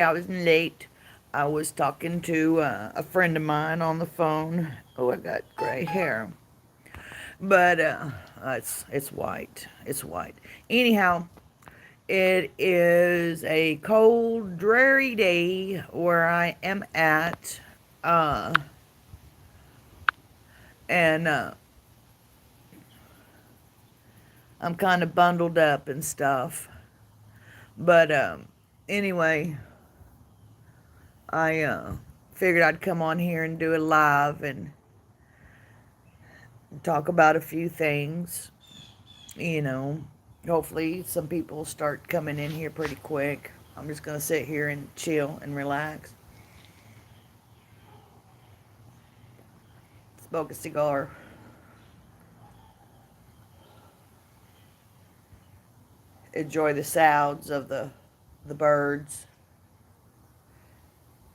I was late. I was talking to a friend of mine on the phone. Oh, I got gray hair, but it's white. It's white. Anyhow, it is a cold, dreary day where I am at, uh, and I'm kind of bundled up and stuff. But anyway, I figured I'd come on here and do it live and talk about a few things. You know, hopefully some people start coming in here pretty quick. I'm just going to sit here and chill and relax. Smoke a cigar. Enjoy the sounds of the birds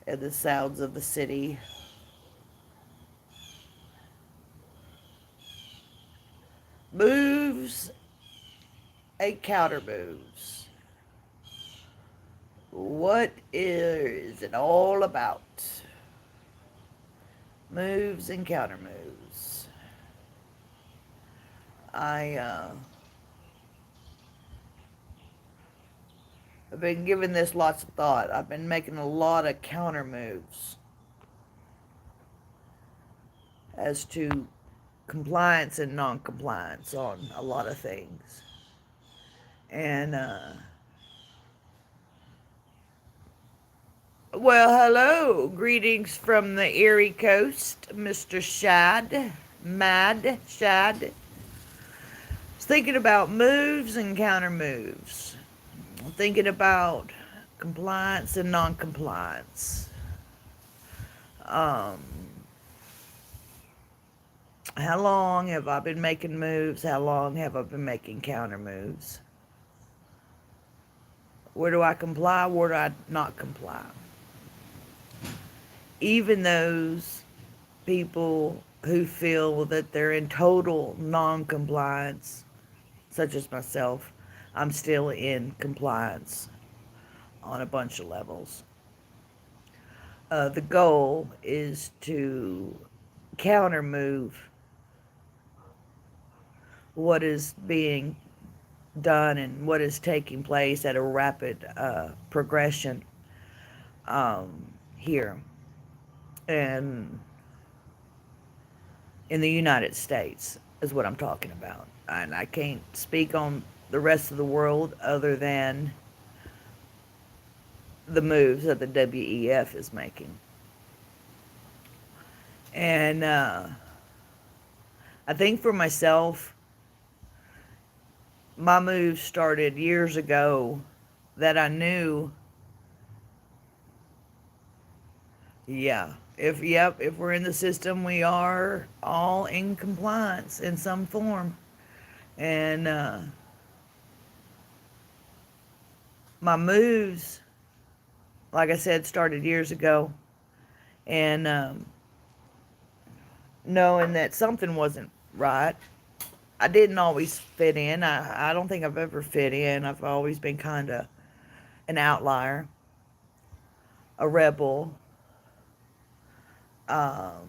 and the sounds of the city. Moves and counter moves. What is it all about? Moves and counter moves. I I've been giving this lots of thought. I've been making a lot of counter moves as to compliance and non-compliance on a lot of things. And well, hello, greetings from the Erie Coast, Mr. Mad Shad. I was thinking about moves and counter moves. I'm thinking about compliance and non-compliance. Um, how long have I been making moves? How long have I been making counter moves? Where do I comply? Where do I not comply? Even those people who feel that they're in total non-compliance, such as myself, I'm still in compliance on a bunch of levels. The goal is to counter move what is being done and what is taking place at a rapid progression here and in the United States is what I'm talking about. And I can't speak on the rest of the world other than the moves that the WEF is making. And I think for myself, my moves started years ago that I knew, if we're in the system, we are all in compliance in some form. And my moves, like I said, started years ago. And knowing that something wasn't right. I didn't always fit in. I don't think I've ever fit in. I've always been kind of an outlier, a rebel, um,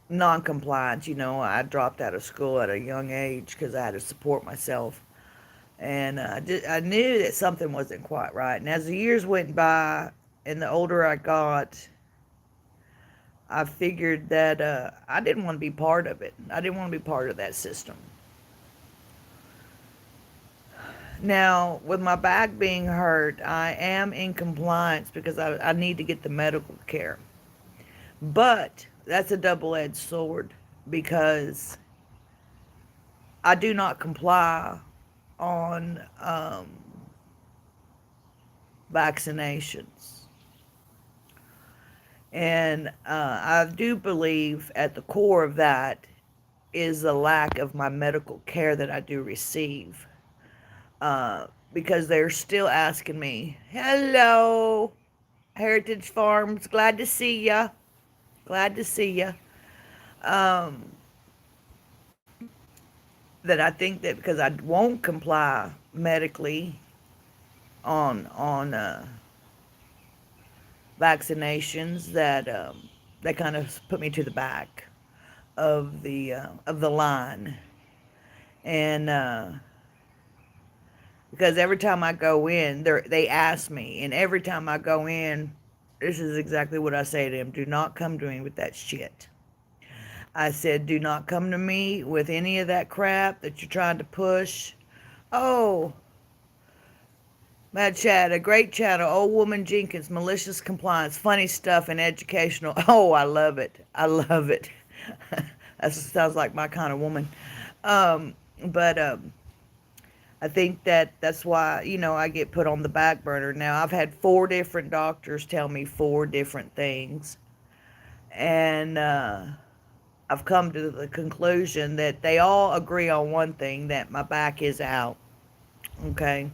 non-compliant. I dropped out of school at a young age because I had to support myself. And I knew that something wasn't quite right. And as the years went by and the older I got, I figured that I didn't want to be part of it. I didn't want to be part of that system. Now, with my back being hurt, I am in compliance because I need to get the medical care. But that's a double-edged sword because I do not comply on vaccinations. And I do believe at the core of that is the lack of my medical care that I do receive. Because they're still asking me, hello, Heritage Farms, glad to see ya. Glad to see ya. Um, that I think that because I won't comply medically on vaccinations that kind of put me to the back of the line. And because every time I go in, they ask me, and every time I go in, this is exactly what I say to them: do not come to me with that shit. I said, do not come to me with any of that crap that you're trying to push. Oh, Mad Chat, a great chat, old woman Jenkins, malicious compliance, funny stuff, and educational. Oh, I love it. I love it. That sounds like my kind of woman. But I think that's why, I get put on the back burner. Now, I've had 4 different doctors tell me 4 different things. And I've come to the conclusion that they all agree on one thing, that my back is out. Okay?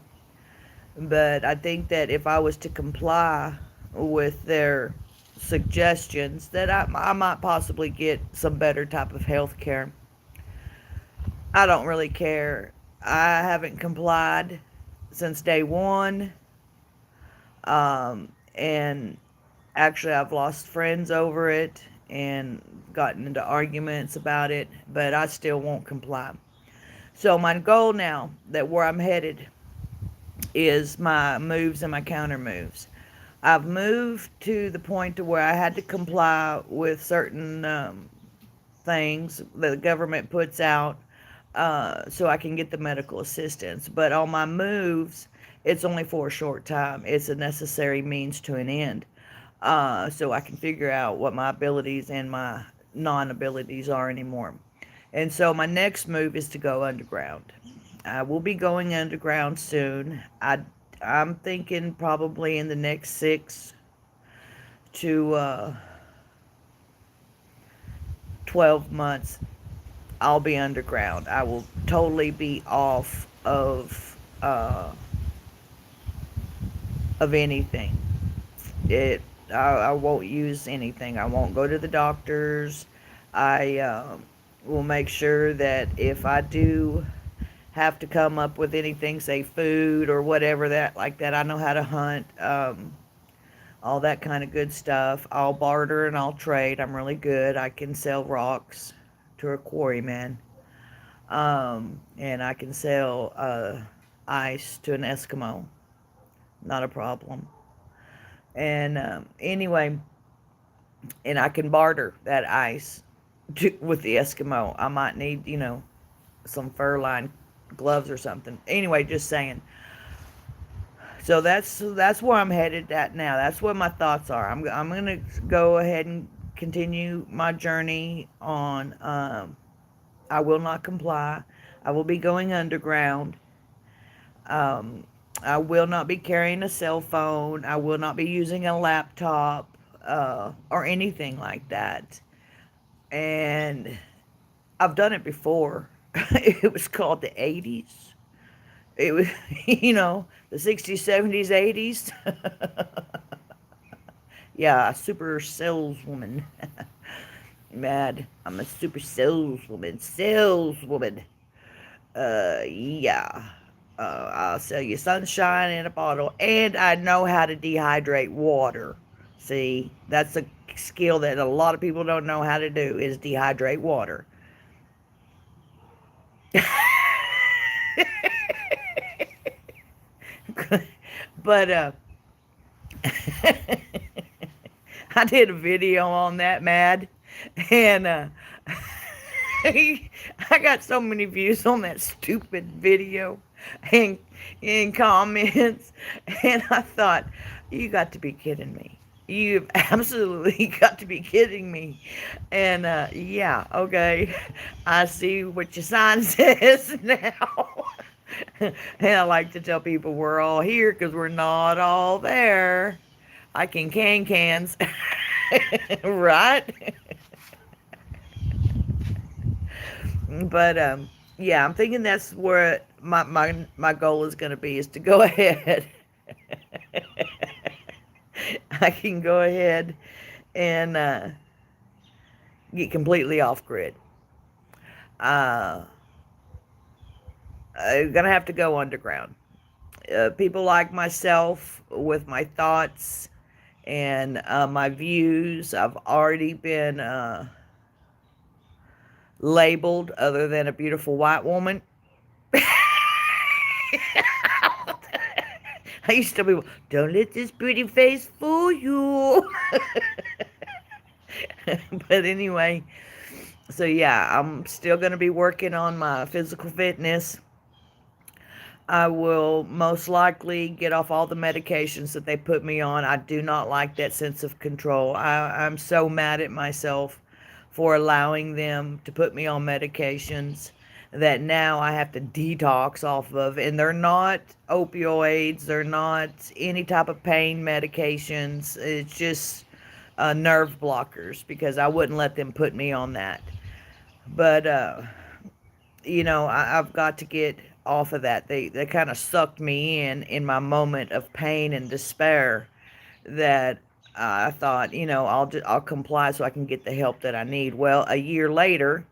But I think that if I was to comply with their suggestions, that I might possibly get some better type of health care. I don't really care. I haven't complied since day one. And actually, I've lost friends over it and gotten into arguments about it, but I still won't comply. So my goal now, that where I'm headed, is my moves and my counter moves. I've moved to the point to where I had to comply with certain things that the government puts out, so I can get the medical assistance. But on my moves, it's only for a short time. It's a necessary means to an end, so I can figure out what my abilities and my non-abilities are anymore. And so my next move is to go underground. I will be going underground soon. I'm thinking probably in the next 6 to 12 months, I'll be underground. I will totally be off of anything. I won't use anything. I won't go to the doctors. I will make sure that if I do have to come up with anything, say food or whatever that like that, I know how to hunt, all that kind of good stuff. I'll barter and I'll trade. I'm really good. I can sell rocks to a quarryman, and I can sell ice to an Eskimo. Not a problem. And anyway, and I can barter that ice with the Eskimo. I might need, some fur-lined gloves or something. Anyway, just saying. So that's where I'm headed at now. That's what my thoughts are. I'm gonna go ahead and continue my journey on. I will not comply. I will be going underground. Um, I will not be carrying a cell phone. I will not be using a laptop or anything like that. And I've done it before. It was called the 80s. It was, the 60s, 70s, 80s. Yeah, super saleswoman. Mad. I'm a super saleswoman. Saleswoman. Yeah. I'll sell you sunshine in a bottle. And I know how to dehydrate water. See, that's a skill that a lot of people don't know how to do, is dehydrate water. But I did a video on that, Mad, and I got so many views on that stupid video and in comments, and I thought, you got to be kidding me. You've absolutely got to be kidding me. And yeah, okay, I see what your sign says now. And I like to tell people we're all here because we're not all there. I can cans, right? But yeah, I'm thinking that's where my goal is going to be, is to go ahead. I can go ahead and get completely off grid. Uh, I'm going to have to go underground. People like myself, with my thoughts And my views, I've already been labeled other than a beautiful white woman. I used to be, don't let this pretty face fool you. But anyway, so yeah, I'm still going to be working on my physical fitness. I will most likely get off all the medications that they put me on. I do not like that sense of control. I'm so mad at myself for allowing them to put me on medications that now I have to detox off of. And they're not opioids, they're not any type of pain medications. It's just nerve blockers because I wouldn't let them put me on that. But I've got to get off of that. They kind of sucked me in my moment of pain and despair. That I thought, I'll comply so I can get the help that I need. Well, a year later,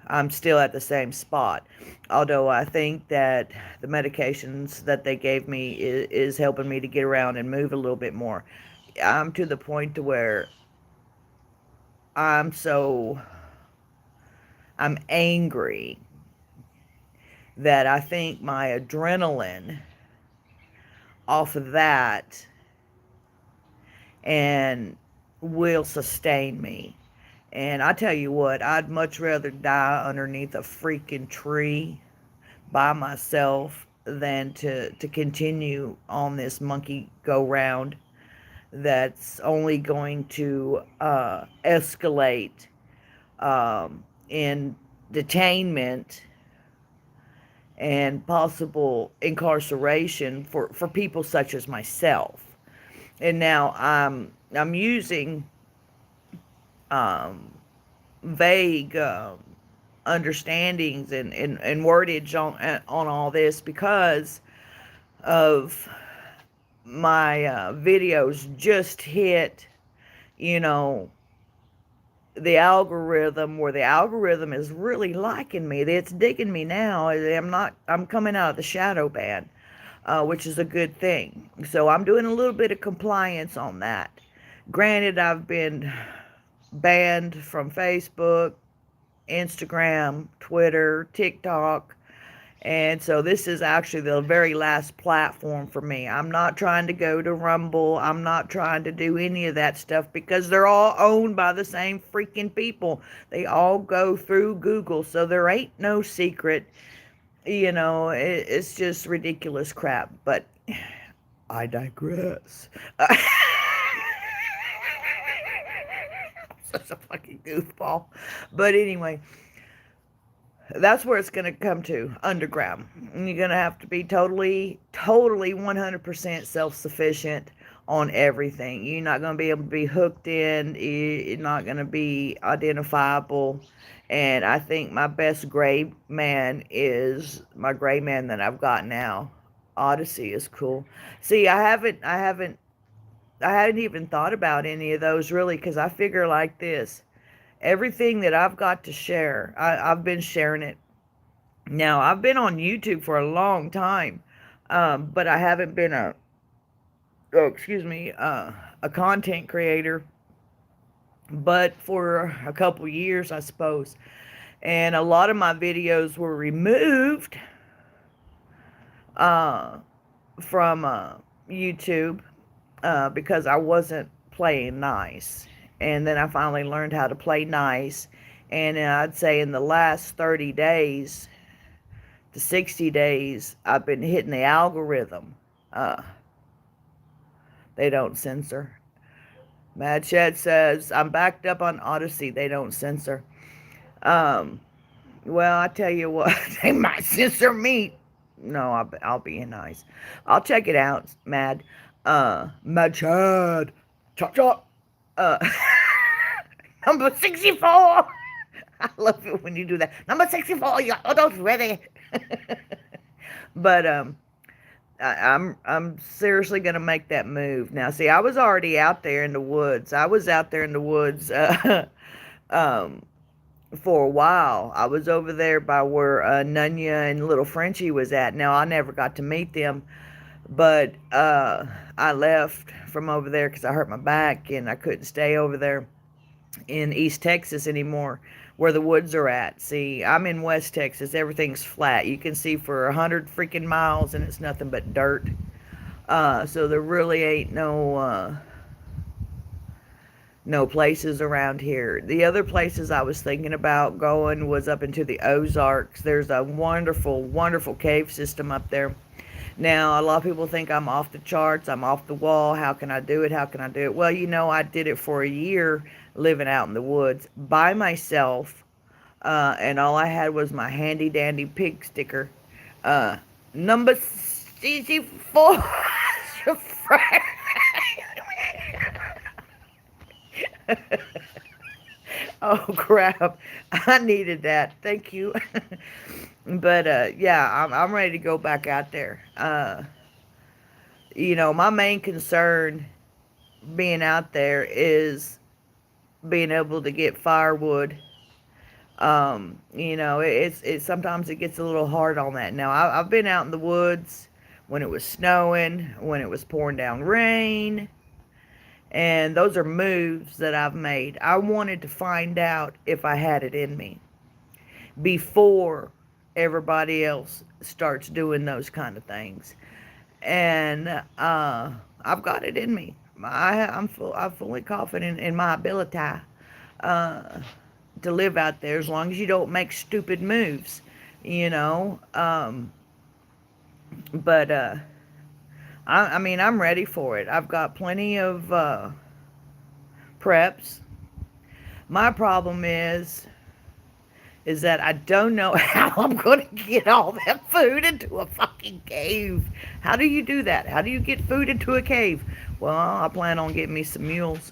I'm still at the same spot. Although I think that the medications that they gave me is helping me to get around and move a little bit more. I'm to the point to where I'm so I'm angry that I think my adrenaline off of that and will sustain me. And I tell you what, I'd much rather die underneath a freaking tree by myself than to continue on this monkey go round that's only going to escalate in detainment and possible incarceration for people such as myself. And now I'm using um, vague understandings and wordage on all this because of my videos just hit, you know, the algorithm, where the algorithm is really liking me. It's digging me now. I'm coming out of the shadow ban, which is a good thing. So I'm doing a little bit of compliance on that. Granted, I've been banned from Facebook, Instagram, Twitter, TikTok. And so this is actually the very last platform for me. I'm not trying to go to Rumble. I'm not trying to do any of that stuff because they're all owned by the same freaking people. They all go through Google. So there ain't no secret. It's just ridiculous crap. But I digress. Such a fucking goofball. But anyway, that's where it's going to come to, underground. And you're going to have to be totally 100% self-sufficient on everything. You're not going to be able to be hooked in. You're not going to be identifiable. And I think my best gray man is my gray man that I've got now. Odyssey is cool. See, I hadn't even thought about any of those really, because I figure like this. Everything that I've got to share, I've been sharing it. Now, I've been on YouTube for a long time, but I haven't been a content creator, but for a couple years, I suppose. And a lot of my videos were removed from YouTube because I wasn't playing nice. And then I finally learned how to play nice. And I'd say in the last 30 days to 60 days, I've been hitting the algorithm. They don't censor. Mad Shed says, I'm backed up on Odyssey. They don't censor. Well, I tell you what, they might censor me. No, I'll be nice. I'll check it out, Mad. Mad Chad. Chop chop. Number 64. I love it when you do that. Number 64, you got those ready. But I'm seriously gonna make that move. Now, see, I was already out there in the woods. I was out there in the woods for a while. I was over there by where Nunya and little Frenchie was at. Now, I never got to meet them. But I left from over there because I hurt my back and I couldn't stay over there in East Texas anymore where the woods are at. See, I'm in West Texas. Everything's flat. You can see for 100 freaking miles and it's nothing but dirt. So there really ain't no places around here. The other places I was thinking about going was up into the Ozarks. There's a wonderful, wonderful cave system up there. Now, a lot of people think I'm off the charts, I'm off the wall. How can I do it? How can I do it? Well, I did it for a year living out in the woods by myself, and all I had was my handy dandy pig sticker. Number 64. Oh crap! I needed that. Thank you. But yeah, I'm ready to go back out there. My main concern being out there is being able to get firewood. It's sometimes it gets a little hard on that. Now I've been out in the woods when it was snowing, when it was pouring down rain, and those are moves that I've made. I wanted to find out if I had it in me before everybody else starts doing those kind of things. And I've got it in me. I'm fully confident in my ability uh, to live out there as long as you don't make stupid moves, you know. But I mean, I'm ready for it. I've got plenty of preps. My problem is that I don't know how I'm going to get all that food into a fucking cave. How do you do that? How do you get food into a cave? Well, I plan on getting me some mules.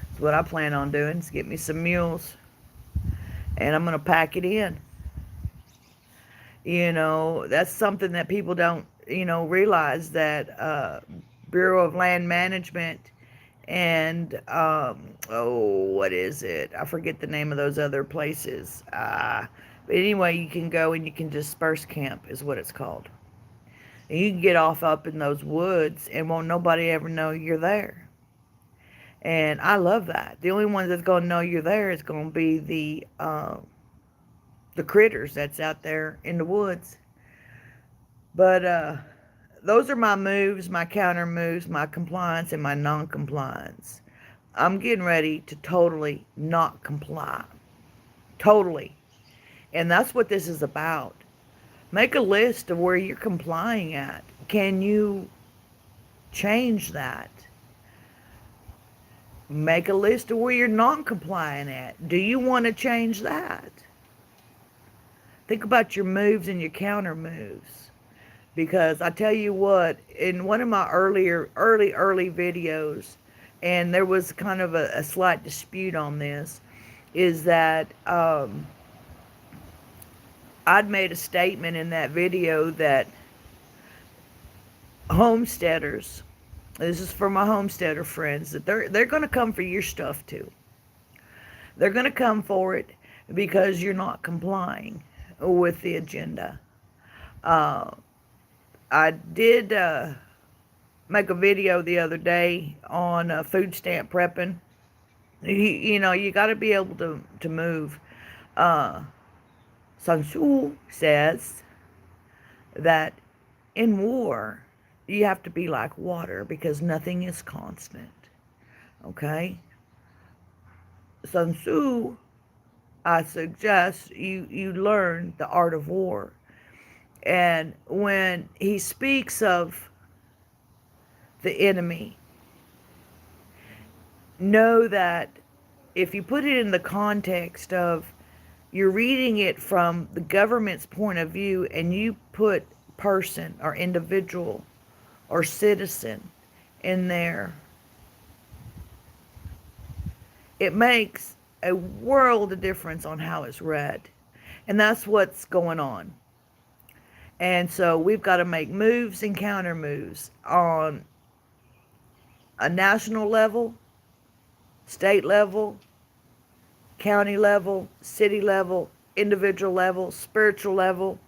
That's what I plan on doing, is get me some mules. And I'm going to pack it in. That's something that people don't, realize, that Bureau of Land Management and what is it? I forget the name of those other places. But anyway, you can go and you can disperse camp, is what it's called. And you can get off up in those woods and won't nobody ever know you're there. And I love that. The only one that's going to know you're there is going to be the critters that's out there in the woods. But those are my moves, my counter moves, my compliance, and my non-compliance. I'm getting ready to totally not comply. Totally. And that's what this is about. Make a list of where you're complying at. Can you change that? Make a list of where you're not complying at. Do you want to change that? Think about your moves and your counter moves. Because I tell you what, in one of my early videos, and there was kind of a slight dispute on this, is that I'd made a statement in that video that homesteaders, this is for my homesteader friends, that they're going to come for your stuff too. They're going to come for it because you're not complying with the agenda. I did make a video the other day on food stamp prepping. You got to be able to move. Sun Tzu says that in war, you have to be like water because nothing is constant. Okay? Sun Tzu, I suggest you learn the art of war. And when he speaks of the enemy, know that if you put it in the context of you're reading it from the government's point of view and you put person or individual or citizen in there, it makes a world of difference on how it's read. And that's what's going on. And so we've got to make moves and counter moves on a national level, state level, county level, city level, individual level, spiritual level.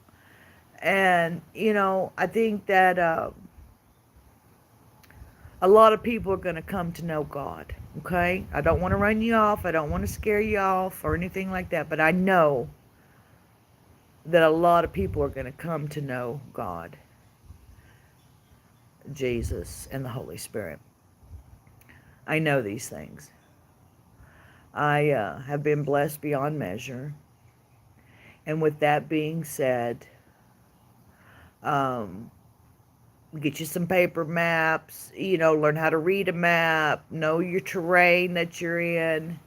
And, I think that a lot of people are going to come to know God. Okay? I don't want to run you off. I don't want to scare you off or anything like that. But I know that a lot of people are going to come to know God, Jesus, and the Holy Spirit. I know these things. I have been blessed beyond measure. And with that being said, um, get you some paper maps, learn how to read a map, know your terrain that you're in.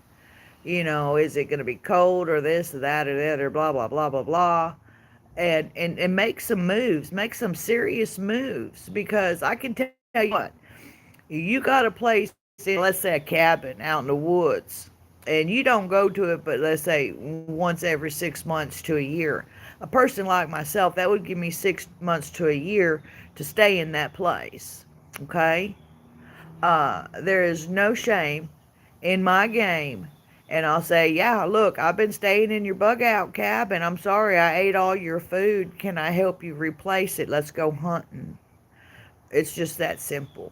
Is it going to be cold or this or that or that or blah, blah, blah, blah, blah. And make some moves, make some serious moves, because I can tell you what, you got a place in, let's say, a cabin out in the woods, and you don't go to it but let's say once every 6 months to a year. A person like myself, that would give me 6 months to a year to stay in that place. Okay? There is no shame in my game. And I'll say, yeah, look, I've been staying in your bug out cabin. I'm sorry I ate all your food. Can I help you replace it? Let's go hunting. It's just that simple.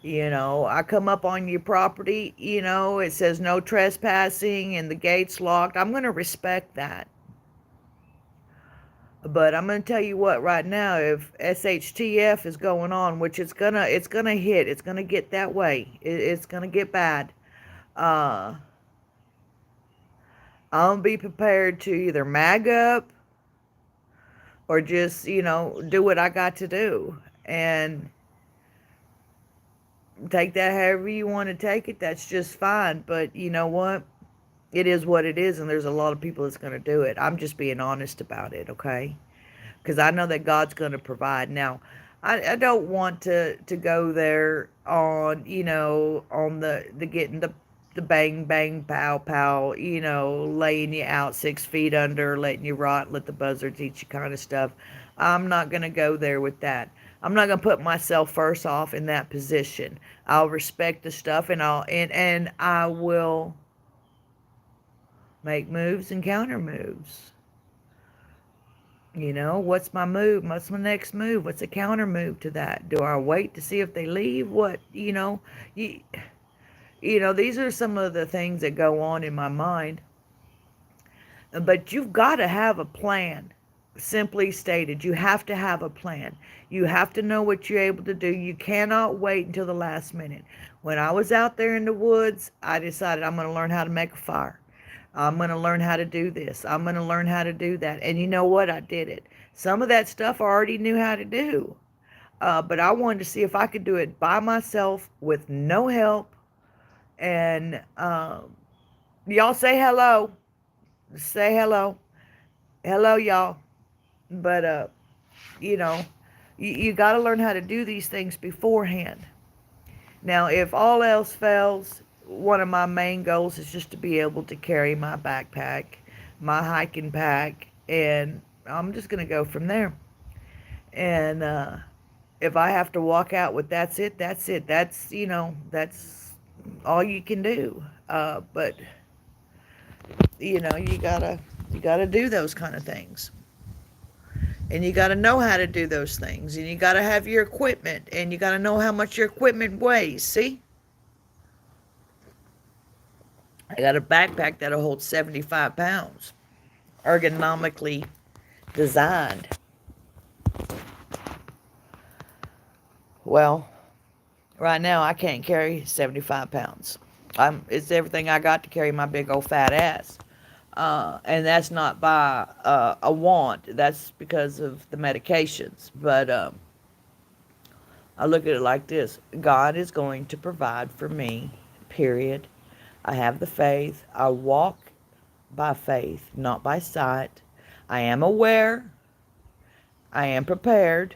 I come up on your property, it says no trespassing and the gate's locked. I'm going to respect that. But I'm going to tell you what, right now, if SHTF is going on, which it's gonna hit, it's gonna get that way. It's gonna get bad. Uh, I'm gonna be prepared to either mag up or just, do what I got to do and take that however you want to take it. That's just fine. But you know what? It is what it is, and there's a lot of people that's going to do it. I'm just being honest about it, okay? Because I know that God's going to provide. Now, I don't want to go there on, on the getting the bang, bang, pow, pow, laying you out 6 feet under, letting you rot, let the buzzards eat you kind of stuff. I'm not going to go there with that. I'm not going to put myself first off in that position. I'll respect the stuff, and I will make moves and counter moves. What's my move? What's my next move? What's a counter move to that? Do I wait to see if they leave? What, you, these are some of the things that go on in my mind. But you've got to have a plan. Simply stated, you have to have a plan. You have to know what you're able to do. You cannot wait until the last minute. When I was out there in the woods, I decided I'm going to learn how to make a fire. I'm going to learn how to do this. I'm going to learn how to do that. And you know what? I did it. Some of that stuff I already knew how to do. But I wanted to see if I could do it by myself with no help. And y'all say hello. Say hello. Hello, y'all. But, you know, you got to learn how to do these things beforehand. Now, if all else fails, one of my main goals is just to be able to carry my backpack, my hiking pack, and I'm just going to go from there. And if I have to walk out with that's it, that's it. That's all you can do. But you gotta do those kind of things. And you got to know how to do those things. And you got to have your equipment. And you got to know how much your equipment weighs. See? I got a backpack that'll hold 75 pounds. Ergonomically designed. Well, right now I can't carry 75 pounds. It's everything I got to carry my big old fat ass. And that's not by a want. That's because of the medications. But I look at it like this. God is going to provide for me, period. I have the faith. I walk by faith, not by sight. I am aware. I am prepared.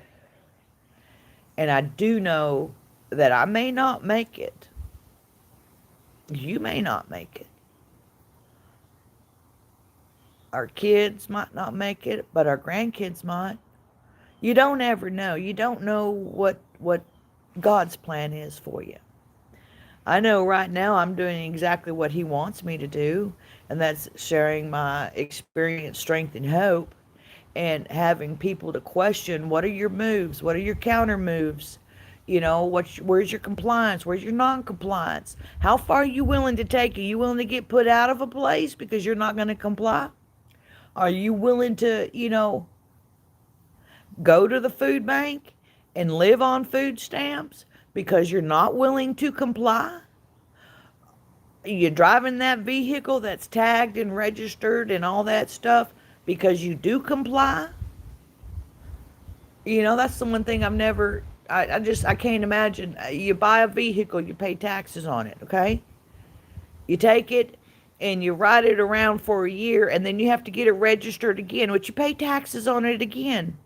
And I do know that I may not make it. You may not make it. Our kids might not make it, but our grandkids might. You don't ever know. You don't know what God's plan is for you. I know right now I'm doing exactly what He wants me to do, and that's sharing my experience, strength, and hope. and having people to question, what are your moves? What are your counter moves? Where's your compliance? Where's your non-compliance? How far are you willing to take? Are you willing to get put out of a place because you're not going to comply? Are you willing to, go to the food bank and live on food stamps because you're not willing to comply? Are you driving that vehicle that's tagged and registered and all that stuff because you do comply? That's the one thing I've never, I can't imagine. You buy a vehicle, you pay taxes on it, okay? You take it and you ride it around for a year, and then you have to get it registered again, which you pay taxes on it again.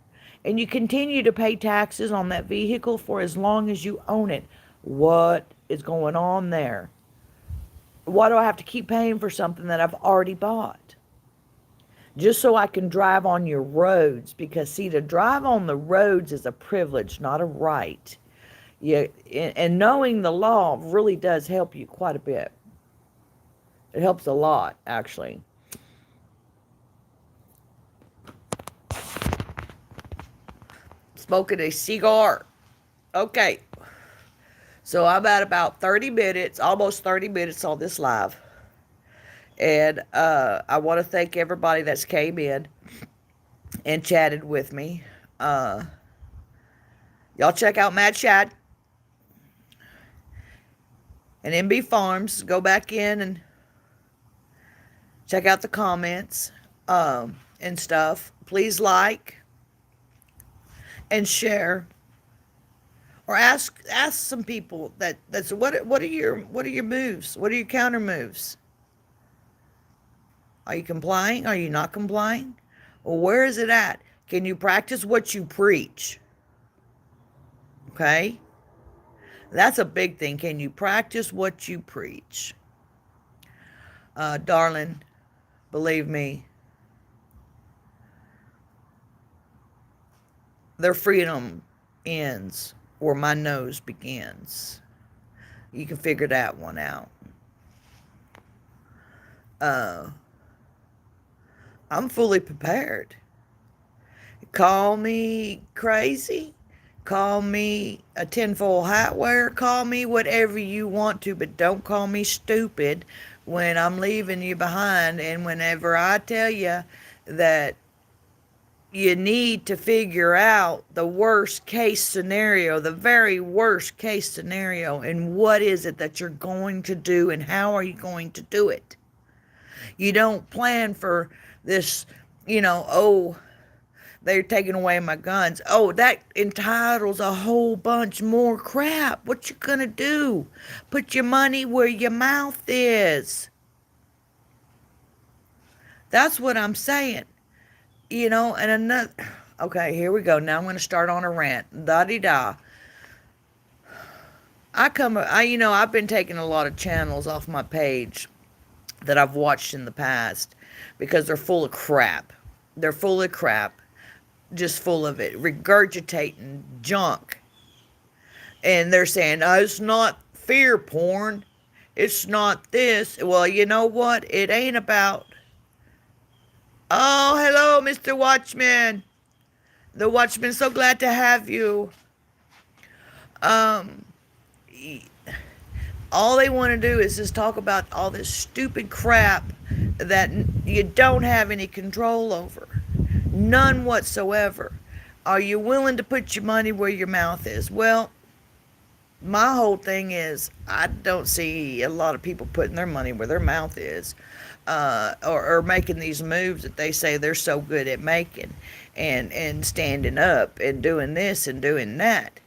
And you continue to pay taxes on that vehicle for as long as you own it. What is going on there? Why do I have to keep paying for something that I've already bought? Just so I can drive on your roads. Because, see, to drive on the roads is a privilege, not a right. And knowing the law really does help you quite a bit. It helps a lot, actually. Smoking a cigar. Okay. So I'm at about 30 minutes, almost 30 minutes on this live. And I want to thank everybody that's came in and chatted with me. Y'all check out Mad Shad and MB Farms. Go back in and check out the comments and stuff. Please like and share, or ask some people that's what are your moves? What are your counter moves? Are you complying? Are you not complying? Well, where is it at? Can you practice what you preach? Okay? That's a big thing. Can you practice what you preach? Darling, believe me, their freedom ends where my nose begins. You can figure that one out. I'm fully prepared. Call me crazy. Call me a tinfoil hat wearer. Call me whatever you want to, but don't call me stupid when I'm leaving you behind. And whenever I tell you that you need to figure out the worst case scenario, the very worst case scenario, and what is it that you're going to do and how are you going to do it. You don't plan for this, they're taking away my guns. Oh, that entitles a whole bunch more crap. What you gonna do? Put your money where your mouth is. That's what I'm saying. And another, okay, here we go. Now I'm going to start on a rant. Da-de-da. I've been taking a lot of channels off my page that I've watched in the past because they're full of crap. They're full of crap. Just full of it. Regurgitating junk. And they're saying, oh, it's not fear porn. It's not this. Well, you know what? It ain't about... Oh, hello, Mr. Watchman. The Watchman, so glad to have you. All they want to do is just talk about all this stupid crap that you don't have any control over. None whatsoever. Are you willing to put your money where your mouth is? Well, my whole thing is I don't see a lot of people putting their money where their mouth is. Or making these moves that they say they're so good at making and standing up and doing this and doing that.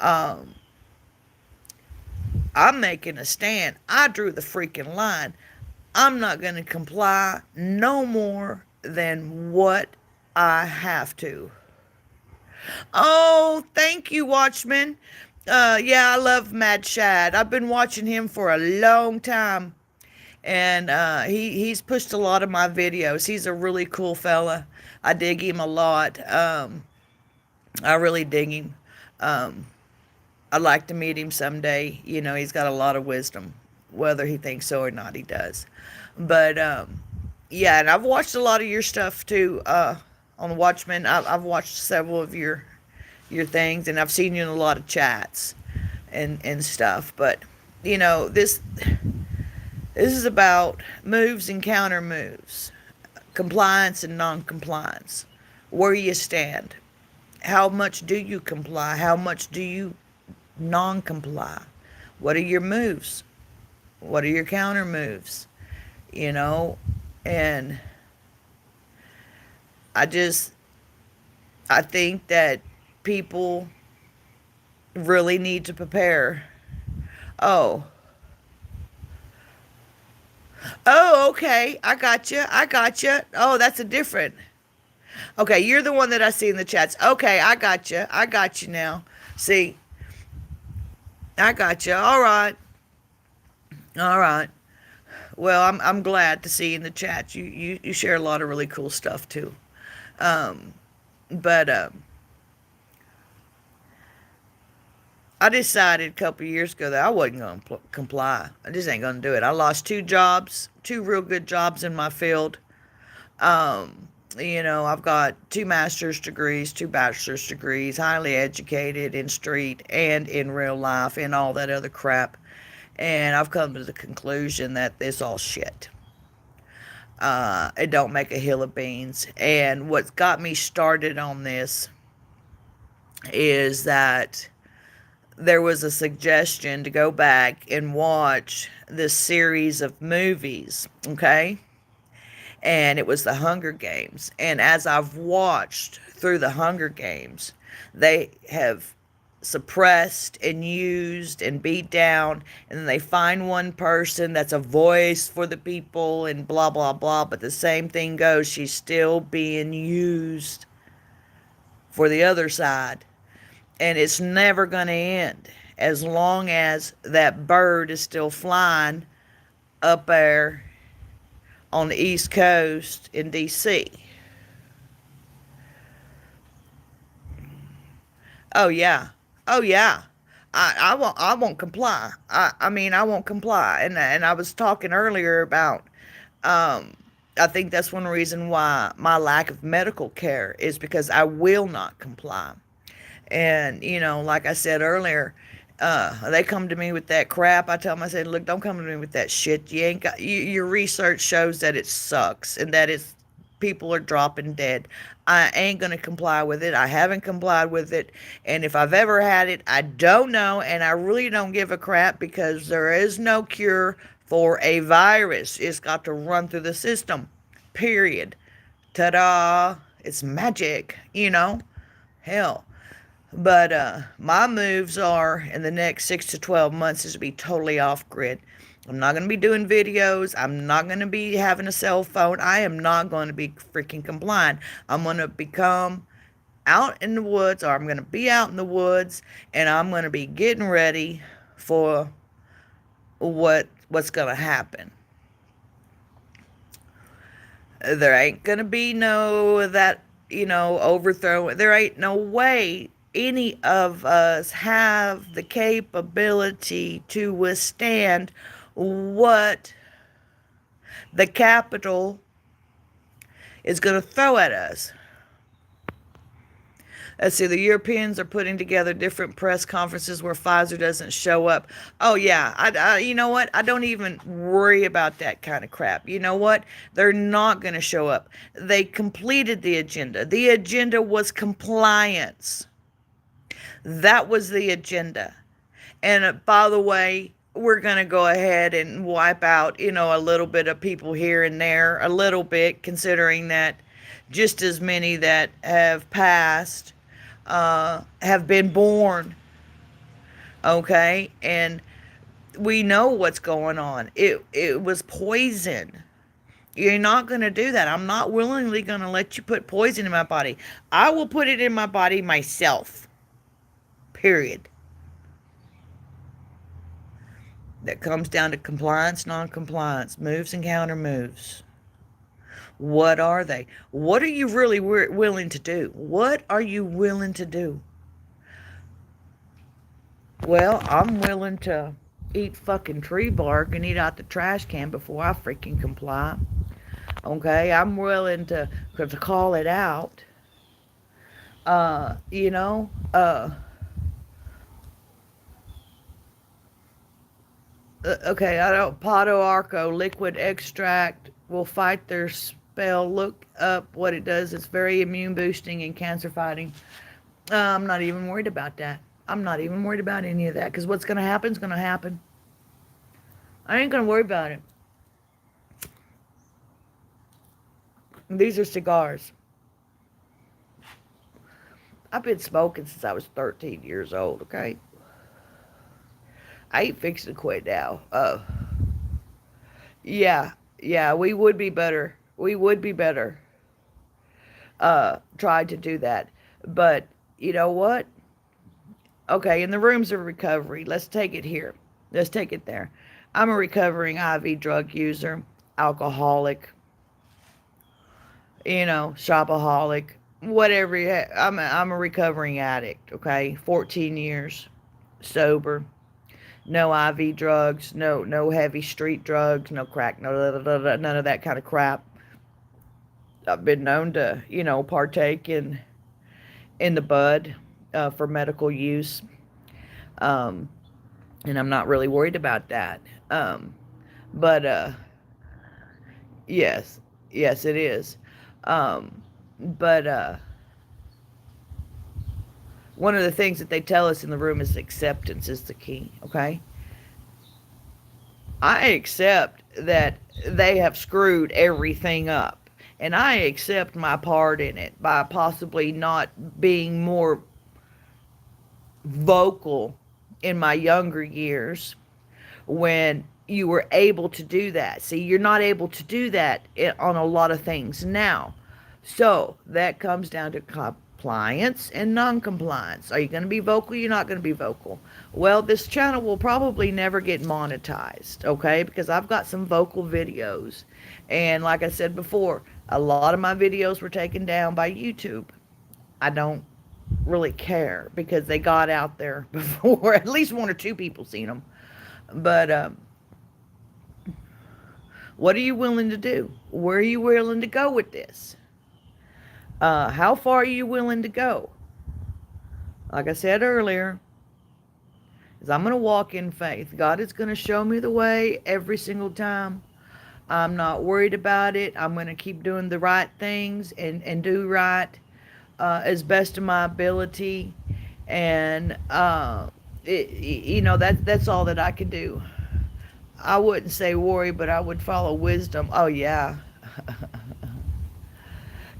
I'm making a stand. I drew the freaking line. I'm not going to comply no more than what I have to. Oh, thank you, Watchman. Yeah, I love Mad Shad. I've been watching him for a long time. And he's pushed a lot of my videos. He's a really cool fella. I dig him a lot. I really dig him. I'd like to meet him someday. He's got a lot of wisdom. Whether he thinks so or not, he does. But, yeah, and I've watched a lot of your stuff, too, on Watchmen. I've watched several of your things, and I've seen you in a lot of chats and stuff. But this is about moves and counter moves, compliance and non-compliance. Where you stand. How much do you comply? How much do you non-comply? What are your moves? What are your counter moves? You know, and I just I think that people really need to prepare. Oh, oh, okay. I got you. I got you. Oh, that's a different. Okay, you're the one that I see in the chats. Okay, I got you. I got you now. See, I got you. All right. All right. Well, I'm glad to see in the chat. You share a lot of really cool stuff too. Um, but I decided a couple of years ago that I wasn't going to comply. I just ain't going to do it. I lost two jobs, two real good jobs in my field. I've got two master's degrees, two bachelor's degrees, highly educated in street and in real life and all that other crap. And I've come to the conclusion that this all shit. It don't make a hill of beans. And what got me started on this is that there was a suggestion to go back and watch this series of movies, okay? And it was the Hunger Games. And as I've watched through the Hunger Games, they have suppressed and used and beat down, and then they find one person that's a voice for the people and blah blah blah, but the same thing goes, she's still being used for the other side, and it's never going to end as long as that bird is still flying up there on the East Coast in DC. Oh yeah. Oh yeah. I won't comply. I won't comply. And I was talking earlier about I think that's one reason why my lack of medical care is because I will not comply. And, like I said earlier, they come to me with that crap. I tell them, I said, look, don't come to me with that shit. You ain't got, your research shows that it sucks and that people are dropping dead. I ain't going to comply with it. I haven't complied with it. And if I've ever had it, I don't know. And I really don't give a crap because there is no cure for a virus. It's got to run through the system. Period. Ta-da. It's magic. Hell. But my moves are in the next 6 to 12 months is to be totally off grid. I'm not going to be doing videos. I'm not going to be having a cell phone. I am not going to be freaking compliant. I'm going to become out in the woods, or I'm going to be out in the woods, and I'm going to be getting ready for what's going to happen. There ain't going to be overthrow. There ain't no way any of us have the capability to withstand what the capital is going to throw at us. Let's see, the Europeans are putting together different press conferences where Pfizer doesn't show up. Oh, yeah. You know what? I don't even worry about that kind of crap. You know what? They're not going to show up. They completed the agenda. The agenda was compliance. That was the agenda. And by the way, we're going to go ahead and wipe out, a little bit of people here and there, a little bit, considering that just as many that have passed have been born. Okay? And we know what's going on. It was poison. You're not going to do that. I'm not willingly going to let you put poison in my body. I will put it in my body myself. Period. That comes down to compliance, non-compliance, moves and counter moves. What are they? What are you really willing to do? What are you willing to do? Well, I'm willing to eat fucking tree bark and eat out the trash can before I freaking comply. Okay, I'm willing to call it out. You know, okay, I don't, Pato Arco liquid extract will fight their spell. Look up what it does. It's very immune boosting and cancer fighting. I'm not even worried about that. I'm not even worried about any of that because what's going to happen is going to happen. I ain't going to worry about it. These are cigars. I've been smoking since I was 13 years old, okay? I ain't fixing to quit now. Yeah, yeah, we would be better. We would be better trying to do that. But you know what? Okay, in the rooms of recovery, let's take it here. Let's take it there. I'm a recovering IV drug user, alcoholic, shopaholic, whatever. I'm a recovering addict, okay? 14 years sober. No IV drugs, no heavy street drugs, no crack, none of that kind of crap. I've been known to, partake in the bud for medical use, um, and I'm not really worried about that. But yes, yes, it is. But one of the things that they tell us in the room is acceptance is the key. Okay, I accept that they have screwed everything up. And I accept my part in it by possibly not being more vocal in my younger years when you were able to do that. See, you're not able to do that on a lot of things now. So that comes down to compliance and non-compliance. Are you going to be vocal? You're not going to be vocal. Well, this channel will probably never get monetized, okay? Because I've got some vocal videos. And like I said before, a lot of my videos were taken down by YouTube. I don't really care because they got out there before at least one or two people seen them. But what are you willing to do? Where are you willing to go with this? How far are you willing to go? Like I said earlier, is I'm going to walk in faith. God is going to show me the way every single time. I'm not worried about it. I'm going to keep doing the right things and do right as best of my ability. And, that's all that I can do. I wouldn't say worry, but I would follow wisdom. Oh, yeah.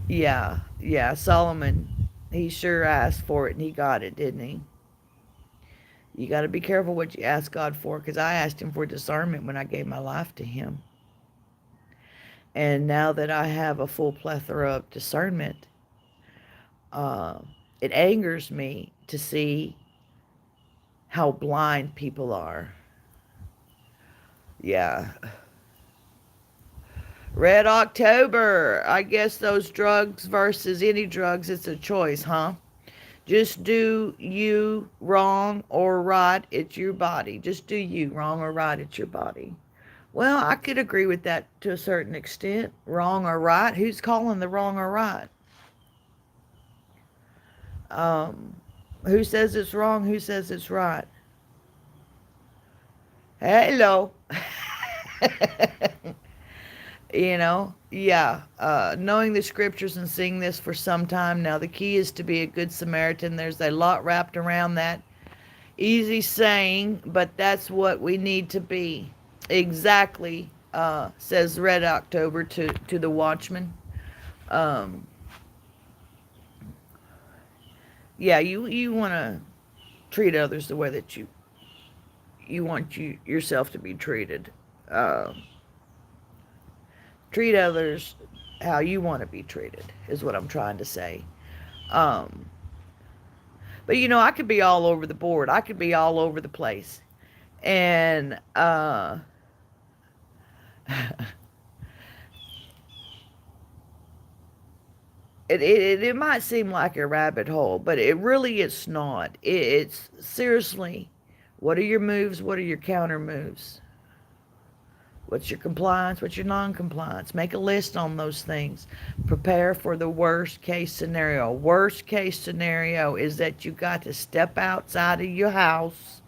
Yeah. Solomon, he sure asked for it and he got it, didn't he? You got to be careful what you ask God for, because I asked him for discernment when I gave my life to him. And now that I have a full plethora of discernment, it angers me to see how blind people are. Yeah. Red October. I guess those drugs versus any drugs, it's a choice, huh? Just do you wrong or right, it's your body. Just do you wrong or right, it's your body. Well, I could agree with that to a certain extent. Wrong or right? Who's calling the wrong or right? Who says it's wrong? Who says it's right? Hello. Yeah. Knowing the scriptures and seeing this for some time now, the key is to be a good Samaritan. There's a lot wrapped around that easy saying, but that's what we need to be. Exactly, says Red October to the Watchman. Um, yeah, you want to treat others the way that you want yourself to be treated. Treat others how you want to be treated is what I'm trying to say. Um, but I could be all over the board. I could be all over the place. And it might seem like a rabbit hole, but it really it's not. It's seriously, what are your moves? What are your counter moves? What's your compliance? What's your non-compliance? Make a list on those things. Prepare for the worst case scenario. Worst case scenario is that you got to step outside of your house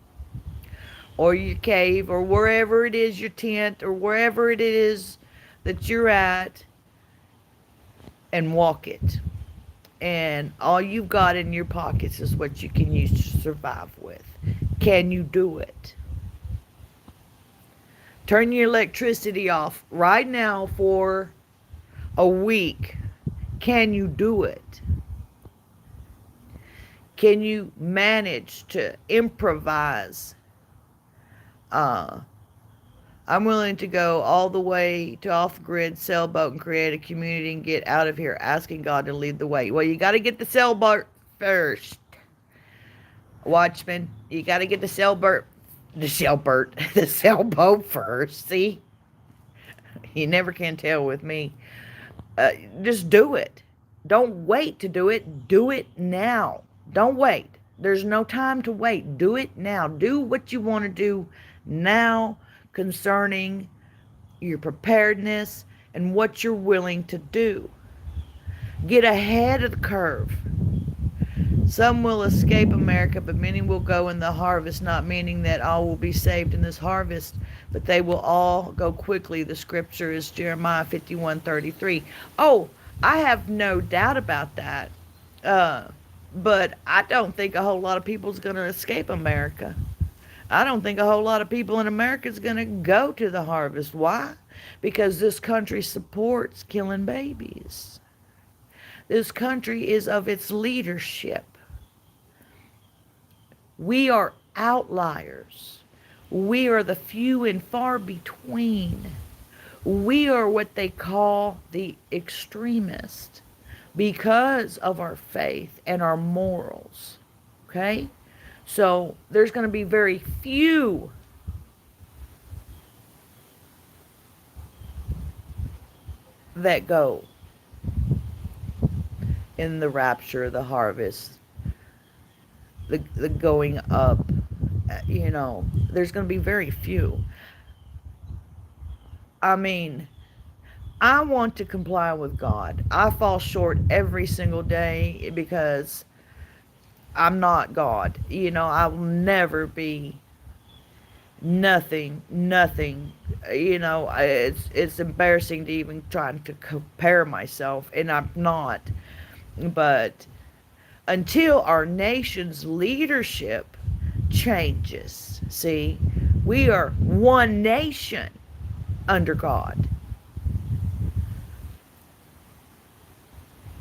or your cave or wherever it is, your tent or wherever it is that you're at, and walk it. And all you've got in your pockets is what you can use to survive with. Can you do it? Turn your electricity off right now for a week. Can you do it? Can you manage to improvise? I'm willing to go all the way to off-grid sailboat and create a community and get out of here, asking God to lead the way. Well, you got to get the sailboat first, Watchman. You got to get the sailboat first. See, you never can tell with me. Just do it. Don't wait to do it. Do it now. Don't wait. There's no time to wait. Do it now. Do what you want to do now concerning your preparedness and what you're willing to do. Get ahead of the curve. Some will escape America, but many will go in the harvest, not meaning that all will be saved in this harvest, but they will all go quickly. The scripture is Jeremiah 51:33. Oh, I have no doubt about that. But I don't think a whole lot of people's going to escape America. I don't think a whole lot of people in America is going to go to the harvest. Why? Because this country supports killing babies. This country is of its leadership. We are outliers. We are the few and far between. We are what they call the extremists because of our faith and our morals. Okay? So there's going to be very few that go in the rapture, the harvest, the going up. There's going to be very few. I mean, I want to comply with God. I fall short every single day because I'm not God. I will never be nothing. It's embarrassing to even try to compare myself, and I'm not. But until our nation's leadership changes, see, we are one nation under God.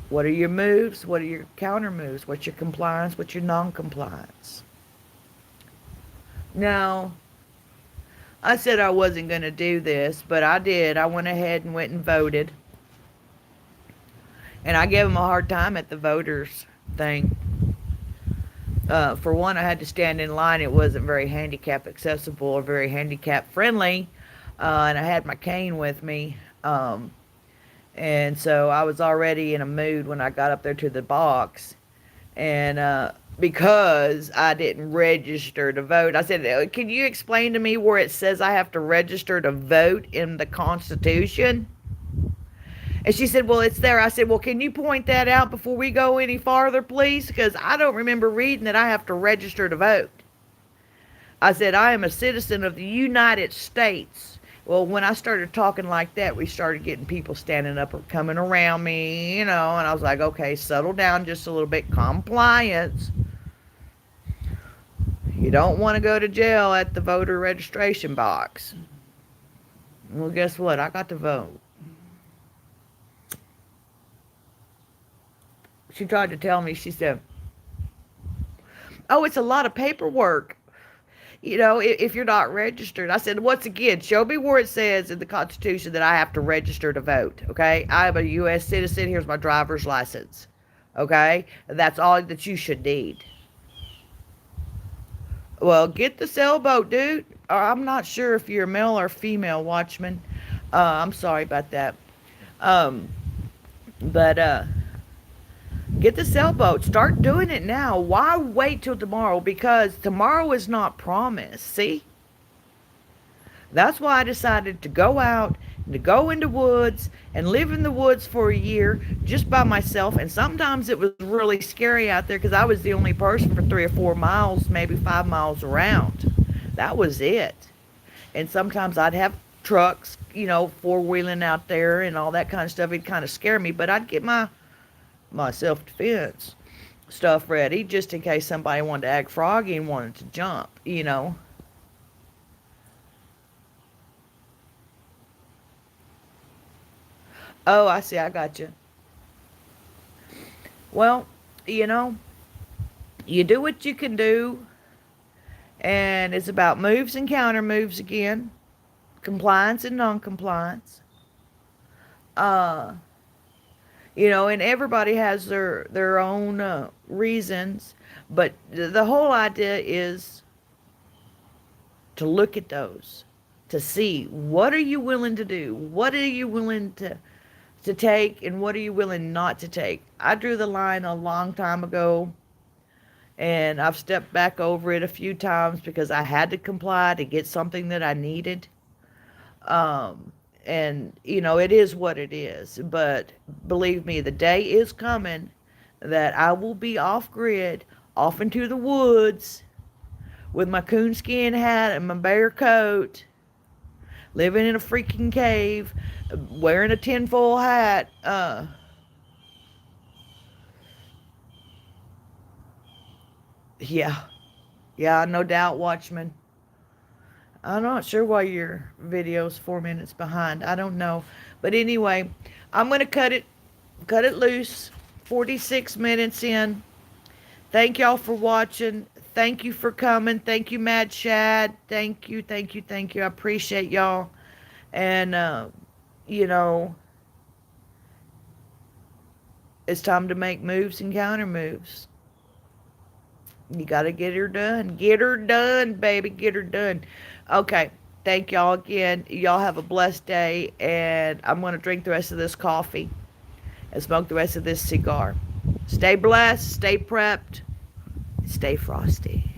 What are your moves? What are your counter moves? What's your compliance? What's your non-compliance? Now, I said I wasn't going to do this, but I did. I went ahead and went and voted. And I gave them a hard time at the voters thing. For one, I had to stand in line. It wasn't very handicap accessible or very handicap friendly. And I had my cane with me. And so I was already in a mood when I got up there to the box. And because I didn't register to vote, I said, can you explain to me where it says I have to register to vote in the Constitution? And she said, well, it's there. I said, well, can you point that out before we go any farther, please? Because I don't remember reading that I have to register to vote. I said, I am a citizen of the United States. Well, when I started talking like that, we started getting people standing up or coming around me, and I was like, okay, settle down just a little bit. Compliance. You don't want to go to jail at the voter registration box. Well, guess what? I got to vote. She tried to tell me, she said, oh, it's a lot of paperwork, if you're not registered. I said, once again, show me where it says in the Constitution that I have to register to vote, okay? I'm a U.S. citizen. Here's my driver's license, okay? That's all that you should need. Well, get the sailboat, dude. I'm not sure if you're a male or female, Watchman. I'm sorry about that. But get the sailboat. Start doing it now. Why wait till tomorrow? Because tomorrow is not promised. See? That's why I decided to go out and to go into woods and live in the woods for a year just by myself. And sometimes it was really scary out there because I was the only person for 3 or 4 miles, maybe 5 miles around. That was it. And sometimes I'd have trucks, four wheeling out there and all that kind of stuff. It'd kind of scare me, but I'd get my self defense stuff ready just in case somebody wanted to act froggy and wanted to jump. Oh, I see. I got you. Well, you know, you do what you can do, and it's about moves and counter moves again, compliance and non-compliance. Uh, and everybody has their own reasons, but the whole idea is to look at those, to see what are you willing to do, what are you willing to take, and what are you willing not to take. I drew the line a long time ago, and I've stepped back over it a few times because I had to comply to get something that I needed. Um, and it is what it is. But believe me, the day is coming that I will be off grid, off into the woods with my coonskin hat and my bear coat, living in a freaking cave, wearing a tinfoil hat. Yeah, yeah, no doubt, Watchman. I'm not sure why your video's 4 minutes behind. I don't know. But anyway, I'm gonna cut it loose. 46 minutes in. Thank y'all for watching. Thank you for coming. Thank you, Mad Shad. Thank you, thank you, thank you. I appreciate y'all. And you know, it's time to make moves and counter moves. You gotta get her done. Get her done, baby. Get her done. Okay. Thank y'all again. Y'all have a blessed day. And I'm going to drink the rest of this coffee and smoke the rest of this cigar. Stay blessed. Stay prepped. Stay frosty.